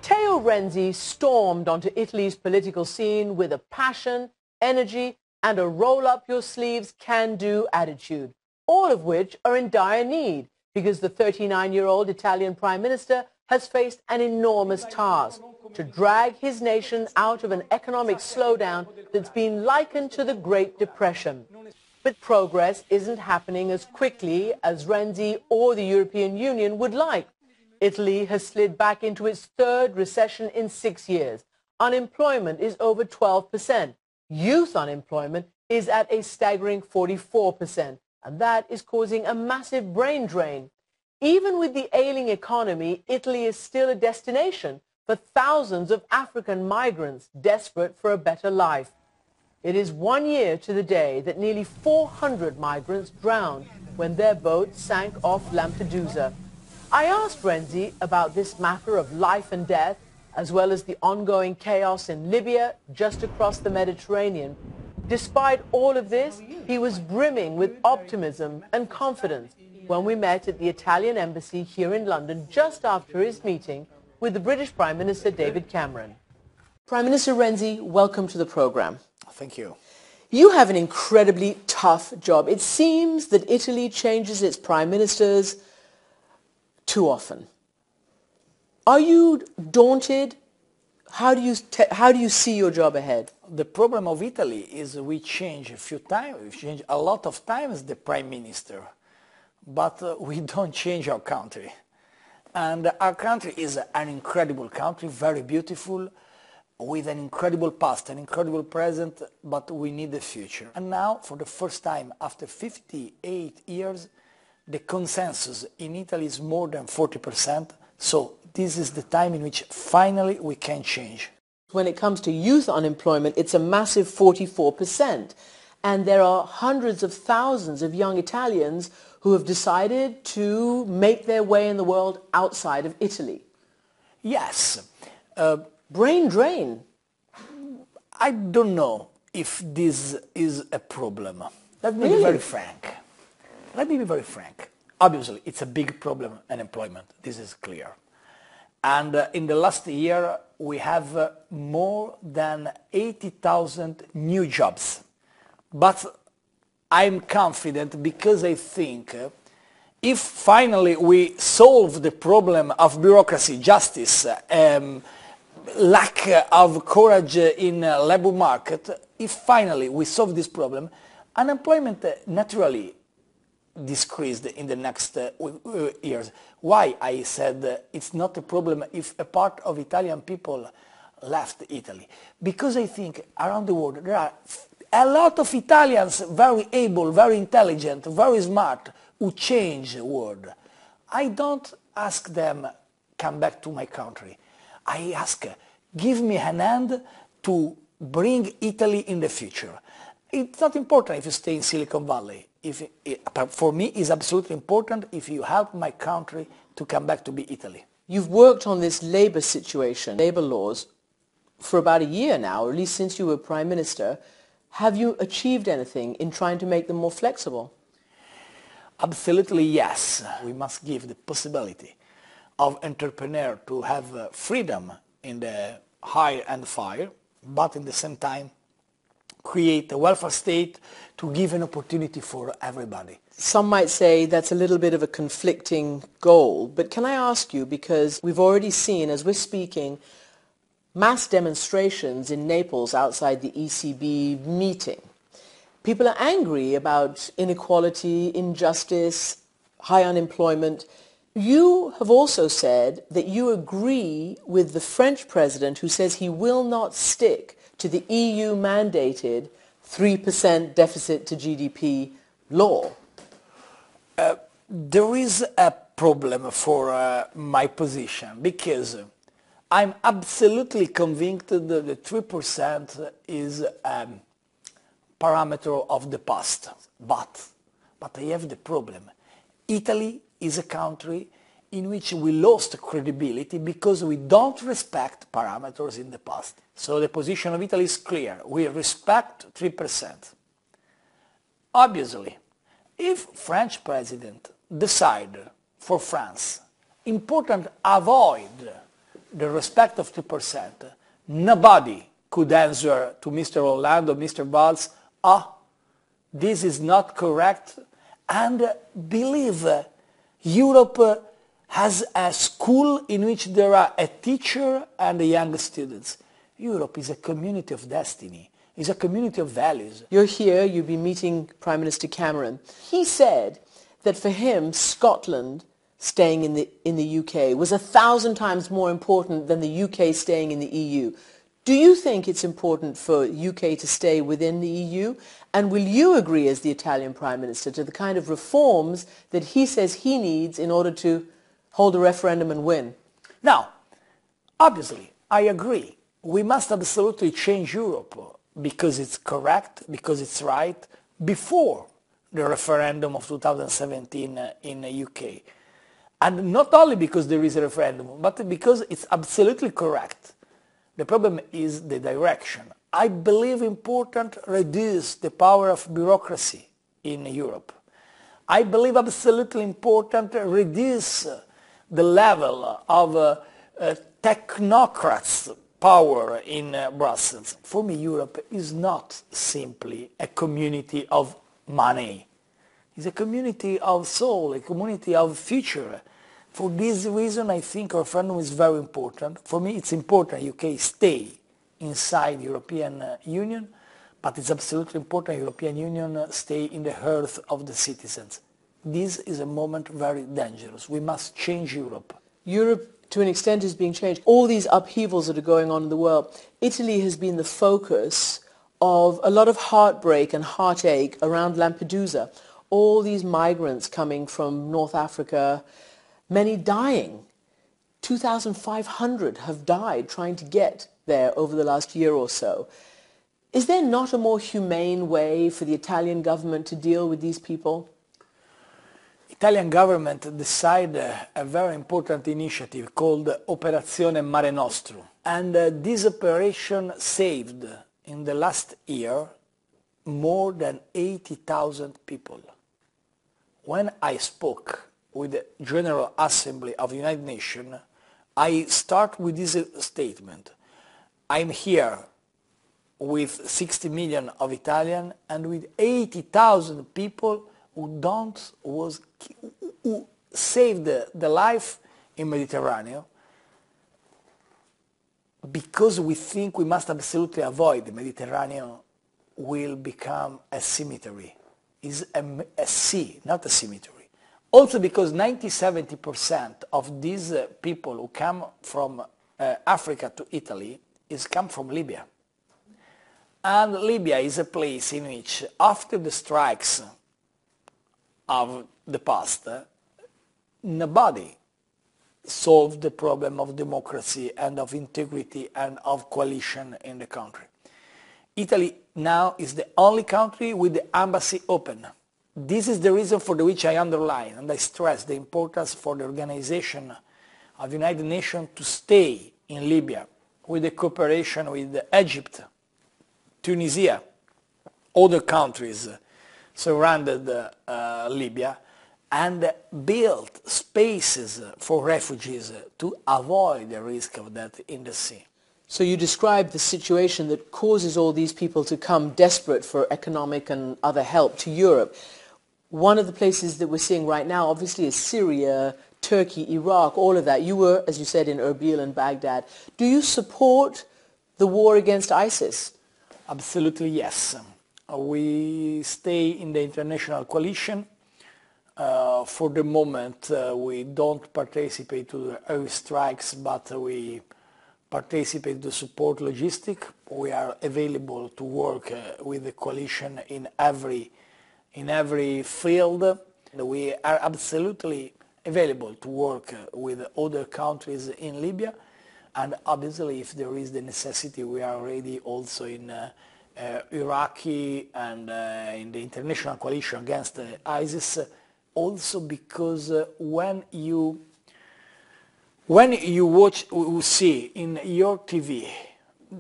Matteo Renzi stormed onto Italy's political scene with a passion, energy, and a roll-up-your-sleeves-can-do attitude, all of which are in dire need because the 39-year-old Italian Prime Minister has faced an enormous task to drag his nation out of an economic slowdown that's been likened to the Great Depression. But progress isn't happening as quickly as Renzi or the European Union would like. Italy has slid back into its third recession in 6 years. Unemployment is over 12%. Youth unemployment is at a staggering 44%, and that is causing a massive brain drain. Even with the ailing economy, Italy is still a destination for thousands of African migrants desperate for a better life. It is 1 year to the day that nearly 400 migrants drowned when their boat sank off Lampedusa. I asked Renzi about this matter of life and death, as well as the ongoing chaos in Libya, just across the Mediterranean. Despite all of this, he was brimming with optimism and confidence when we met at the Italian embassy here in London just after his meeting with the British Prime Minister David Cameron. Prime Minister Renzi, welcome to the program. Thank you. You have an incredibly tough job. It seems that Italy changes its prime ministers too often. Are you daunted? How do you see your job ahead? The problem of Italy is we change a few times, we change a lot of times the prime minister, but we don't change our country. And our country is an incredible country, very beautiful, with an incredible past, an incredible present, but we need the future. And now, for the first time after 58 years, the consensus in Italy is more than 40%, so this is the time in which finally we can change. When it comes to youth unemployment, it's a massive 44%, and there are hundreds of thousands of young Italians who have decided to make their way in the world outside of Italy. Yes. Brain drain. I don't know if this is a problem. Let me be very frank. Let me be very frank. Obviously, it's a big problem, unemployment. This is clear. And in the last year, we have more than 80,000 new jobs. But I'm confident because I think if finally we solve the problem of bureaucracy, justice, lack of courage in labor market, if finally we solve this problem, unemployment naturally decreased in the next years. Why I said it's not a problem if a part of Italian people left Italy? Because I think around the world there are a lot of Italians very able, very intelligent, very smart, who change the world. I don't ask them, come back to my country. I ask, give me an hand to bring Italy in the future. It's not important if you stay in Silicon Valley. For me, it's absolutely important if you help my country to come back to be Italy. You've worked on this labour situation, labour laws, for about a year now, or at least since you were Prime Minister. Have you achieved anything in trying to make them more flexible? Absolutely yes. We must give the possibility of entrepreneurs to have freedom in the hire and fire, but at the same time create a welfare state to give an opportunity for everybody. Some might say that's a little bit of a conflicting goal, but can I ask you, because we've already seen, as we're speaking, mass demonstrations in Naples outside the ECB meeting. People are angry about inequality, injustice, high unemployment. You have also said that you agree with the French president who says he will not stick to the EU-mandated 3% deficit to GDP law. There is a problem for my position because I'm absolutely convinced that the 3% is a parameter of the past. But I have the problem. Italy is a country in which we lost credibility because we don't respect parameters in the past. So the position of Italy is clear. We respect 3%. Obviously, if French president decide for France, important avoid the respect of 2%, nobody could answer to Mr. Hollande or Mr. Valls, this is not correct, and believe Europe has a school in which there are a teacher and the young students. Europe is a community of destiny, is a community of values. You're here, you'll be meeting Prime Minister Cameron. He said that for him, Scotland staying in the UK was 1,000 times more important than the UK staying in the EU. Do you think it's important for UK to stay within the EU? And will you agree as the Italian Prime Minister to the kind of reforms that he says he needs in order to hold a referendum and win? Now, obviously, I agree. We must absolutely change Europe because it's correct, because it's right, before the referendum of 2017 in the UK. And not only because there is a referendum, but because it's absolutely correct. The problem is the direction. I believe important reduce the power of bureaucracy in Europe. I believe absolutely important reduce the level of technocrats' power in Brussels. For me, Europe is not simply a community of money. It's a community of soul, a community of future. For this reason, I think a referendum is very important. For me, it's important UK stay inside the European Union, but it's absolutely important the European Union stay in the heart of the citizens. This is a moment very dangerous. We must change Europe. Europe, to an extent, is being changed. All these upheavals that are going on in the world, Italy has been the focus of a lot of heartbreak and heartache around Lampedusa. All these migrants coming from North Africa, many dying. 2,500 have died trying to get there over the last year or so. Is there not a more humane way for the Italian government to deal with these people? Italian government decided a very important initiative called Operazione Mare Nostrum. And this operation saved in the last year more than 80,000 people. When I spoke with the General Assembly of the United Nations, I start with this statement. I'm here with 60 million of Italians and with 80,000 people who saved the life in Mediterranean, because we think we must absolutely avoid the Mediterranean will become a cemetery. It's a sea, not a cemetery. Also because 90–70% of these people who come from Africa to Italy come from Libya. And Libya is a place in which, after the strikes of the past, nobody solved the problem of democracy and of integrity and of coalition in the country. Italy now is the only country with the embassy open. This is the reason for which I underline and I stress the importance for the Organization of the United Nations to stay in Libya with the cooperation with Egypt, Tunisia, other countries surrounded Libya, and build spaces for refugees to avoid the risk of that in the sea. So you describe the situation that causes all these people to come desperate for economic and other help to Europe. One of the places that we're seeing right now, obviously, is Syria, Turkey, Iraq, all of that. You were, as you said, in Erbil and Baghdad. Do you support the war against ISIS? Absolutely, yes. We stay in the international coalition. For the moment, we don't participate to the airstrikes, but we participate to support logistics. We are available to work with the coalition in every field. We are absolutely available to work with other countries in Libya, and obviously if there is the necessity, we are ready also in Iraqi and in the international coalition against ISIS, also because when you see in your TV,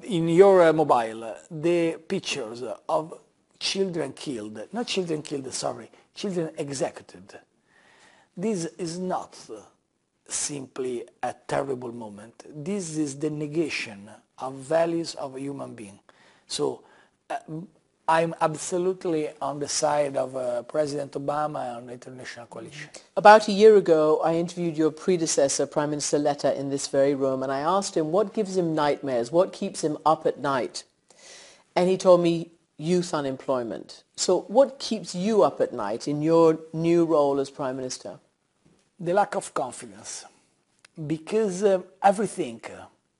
in your mobile, the pictures of children killed, not children killed, sorry, children executed, this is not simply a terrible moment. This is the negation of values of a human being. So I'm absolutely on the side of President Obama and the international coalition. About a year ago, I interviewed your predecessor, Prime Minister Letta, in this very room, and I asked him what gives him nightmares, what keeps him up at night. And he told me youth unemployment. So what keeps you up at night in your new role as Prime Minister? The lack of confidence, because everything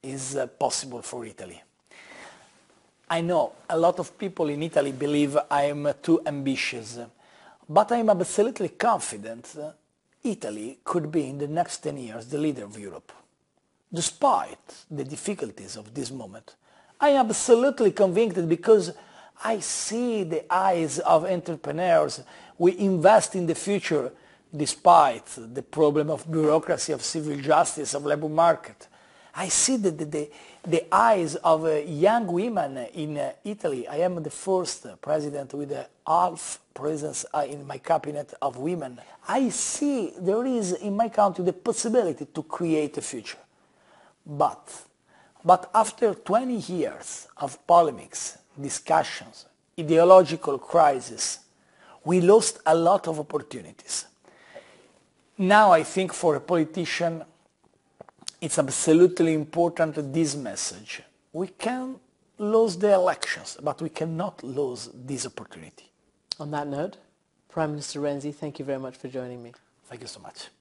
is possible for Italy. I know a lot of people in Italy believe I am too ambitious, but I am absolutely confident Italy could be in the next 10 years the leader of Europe. Despite the difficulties of this moment, I am absolutely convinced because I see the eyes of entrepreneurs. We invest in the future despite the problem of bureaucracy, of civil justice, of labor market. I see the eyes of young women in Italy. I am the first president with a half presence in my cabinet of women. I see there is in my country the possibility to create a future. But after 20 years of polemics, discussions, ideological crisis, we lost a lot of opportunities. Now I think for a politician it's absolutely important this message. We can lose the elections, but we cannot lose this opportunity. On that note, Prime Minister Renzi, thank you very much for joining me. Thank you so much.